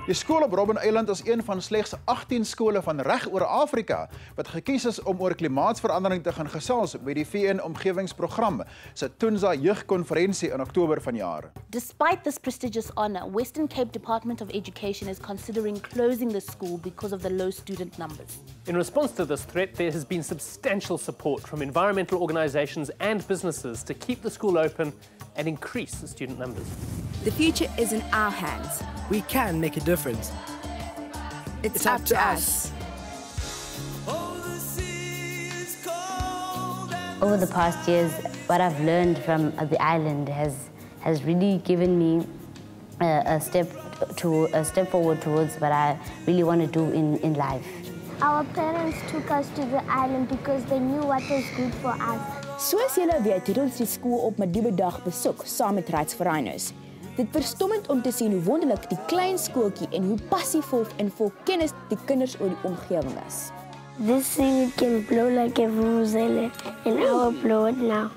Die skool op Robben Island is een van slegs 18 skole van reg oor Afrika wat gekies is om oor klimaatsverandering te gaan gesels by die VN-omgewingsprogram se Tunza jeugkonferensie in Oktober vanjaar. Despite this prestigious honor, Western Cape Department of Education is considering closing the school because of the low student numbers. In response to this threat, there has been substantial support from environmental organisations and businesses to keep the school open and increase the student numbers. The future is in our hands. We can make a difference. It's up to us. Over the past years, what I've learned from the island has really given me a step forward towards what I really want to do in life. Our parents took us to the island because they knew what was good for us. Soos julle weet, het ons die skool op Madiba dag besoek saam met Rydsvereinders. Dit verstommend om te sien hoe wonderlik die klein skooltjie en hoe passievol en vol kennis die kinders oor die omgewing is. This thing can blow like a vuvuzela and I will blow it now.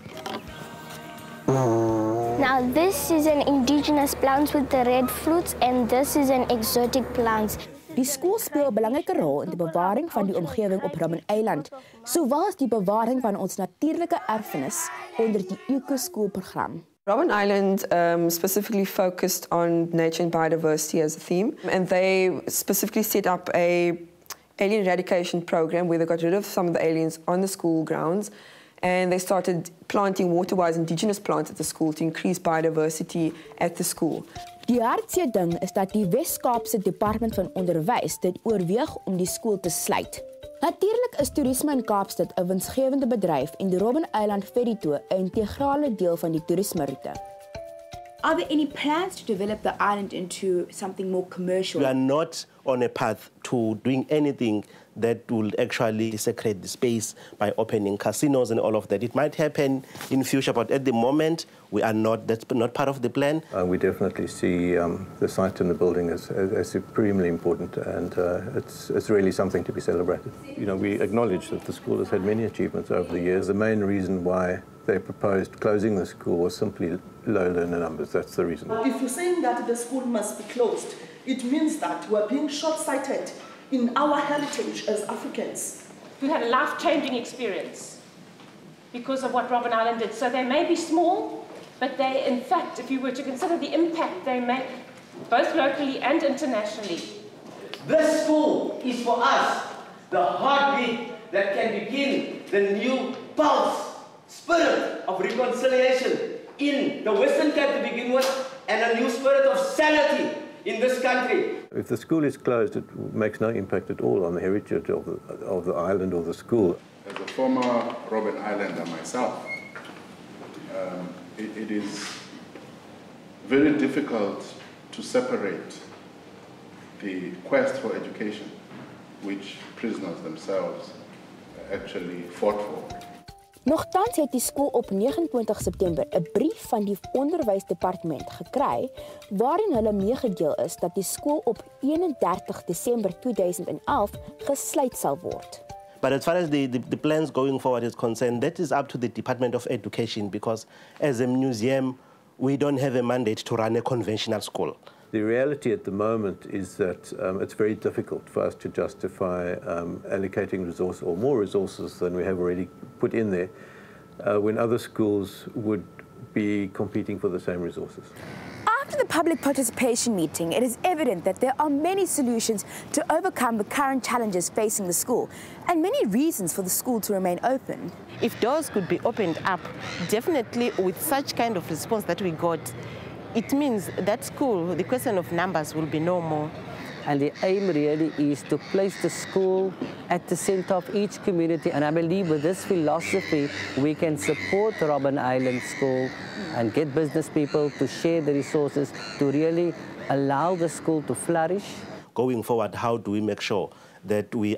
Now this is an indigenous plant with the red fruits and this is an exotic plant. Die skool speel 'n belangrike rol in die bewaring van die omgewing op Robben Island, sowel as die bewaring van ons natuurlike erfenis onder die Eco-School-program. Robben Island specifically focused on nature and biodiversity as a theme, and they specifically set up a alien eradication program where they got rid of some of the aliens on the school grounds, and they started planting water-wise indigenous plants at the school to increase biodiversity at the school. Die hartseer ding is dat die Wes-Kaapse Departement van Onderwys dit oorweeg om die skool te sluit. Natuurlik is toerisme in Kaapstad 'n winsgewende bedryf en die Robben Island ferrytoer 'n integrale deel van die toerisme-roete. Are there any plans to develop the island into something more commercial? We are not on a path to doing anything that will actually desecrate the space by opening casinos and all of that. It might happen in future, but at the moment, we are not. That's not part of the plan. We definitely see the site and the building as supremely important, and it's really something to be celebrated. You know, we acknowledge that the school has had many achievements over the years. The main reason why they proposed closing the school was simply low learner numbers. That's the reason. If you're saying that the school must be closed, it means that we're being short-sighted in our heritage as Africans. We had a life-changing experience because of what Robben Island did. So they may be small, but they, in fact, if you were to consider the impact they make, both locally and internationally. This school is for us, the heartbeat that can begin the new pulse, spirit of reconciliation in the Western Cape to begin with, and a new spirit of sanity in this country. If the school is closed, it makes no impact at all on the heritage of the island or the school. As a former Robben Islander myself, it is very difficult to separate the quest for education, which prisoners themselves actually fought for. Nogtans het die skool op 29 September 'n brief van die Onderwysdepartement gekry waarin hulle meegedeel is dat die skool op 31 Desember 2011 gesluit sal word. But as far as the plans going forward is concerned, that is up to the Department of Education, because as a museum, we don't have a mandate to run a conventional school. The reality at the moment is that it's very difficult for us to justify allocating resources or more resources than we have already put in there when other schools would be competing for the same resources. After the public participation meeting, it is evident that there are many solutions to overcome the current challenges facing the school and many reasons for the school to remain open. If doors could be opened up, definitely with such kind of response that we got, it means that school, the question of numbers will be no more. And the aim really is to place the school at the center of each community. And I believe with this philosophy, we can support Robben Island School and get business people to share the resources to really allow the school to flourish. Going forward, how do we make sure that we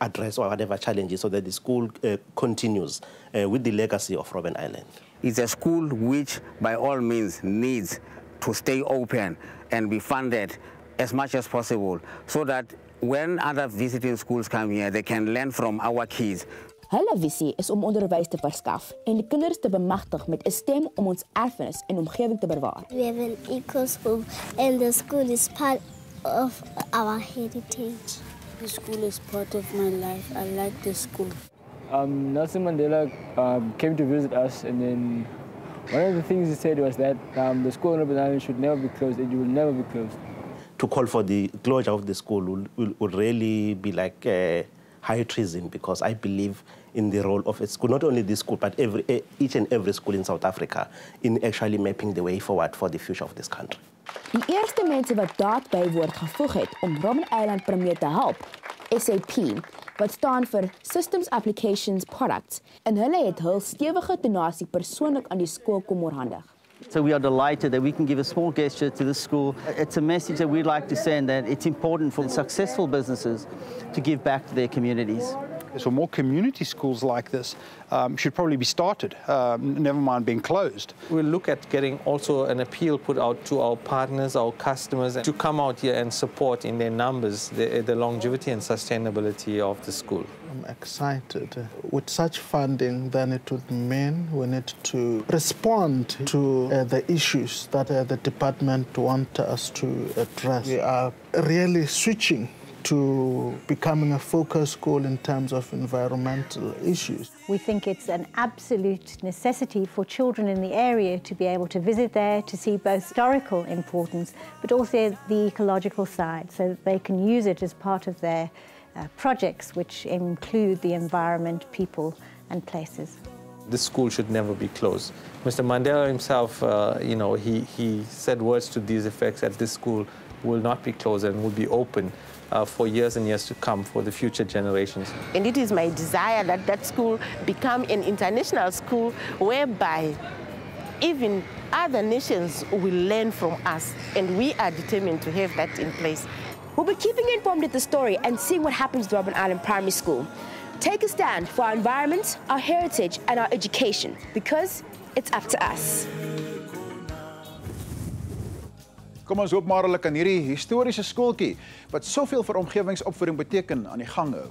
address whatever challenges so that the school continues with the legacy of Robben Island? It's a school which, by all means, needs to stay open and be funded as much as possible so that when other visiting schools come here, they can learn from our kids. Hulle visie is om onderwys te verskaf en die kinders te bemagtig met 'n stem om ons erfenis en omgewing te bewaar. We have an eco school and the school is part of our heritage. The school is part of my life. I like the school. Nelson Mandela came to visit us, and then one of the things he said was that the school on Robben Island should never be closed, and it will never be closed. To call for the closure of the school would really be like high treason, because I believe in the role of a school, not only this school, but each and every school in South Africa, in actually mapping the way forward for the future of this country. Die eerste mense wat daarbey word gevoeg het om Robben Island premier te help, SAP, wat staan vir Systems Applications Products, en hulle het hul stewige donasie persoonlik aan die skool kom oorhandig. So we are delighted that we can give a small gesture to the school. It's a message that we'd like to send, that it's important for successful businesses to give back to their communities. So more community schools like this should probably be started, never mind being closed. We'll look at getting also an appeal put out to our partners, our customers, to come out here and support in their numbers the longevity and sustainability of the school. I'm excited. With such funding, then it would mean we need to respond to the issues that the department wants us to address. We are really switching to becoming a focus school in terms of environmental issues. We think it's an absolute necessity for children in the area to be able to visit there, to see both historical importance, but also the ecological side, so that they can use it as part of their projects, which include the environment, people and places. This school should never be closed. Mr. Mandela himself, he said words to these effects, that this school will not be closed and will be open for years and years to come for the future generations. And it is my desire that that school become an international school whereby even other nations will learn from us, and we are determined to have that in place. We'll be keeping you informed with the story and seeing what happens to Robben Island Primary School. Take a stand for our environment, our heritage and our education, because it's up to us. Kom ons hoop maar hulle kan hierdie historiese skooltjie wat soveel vir omgewingsopvoeding beteken aan die gang hou.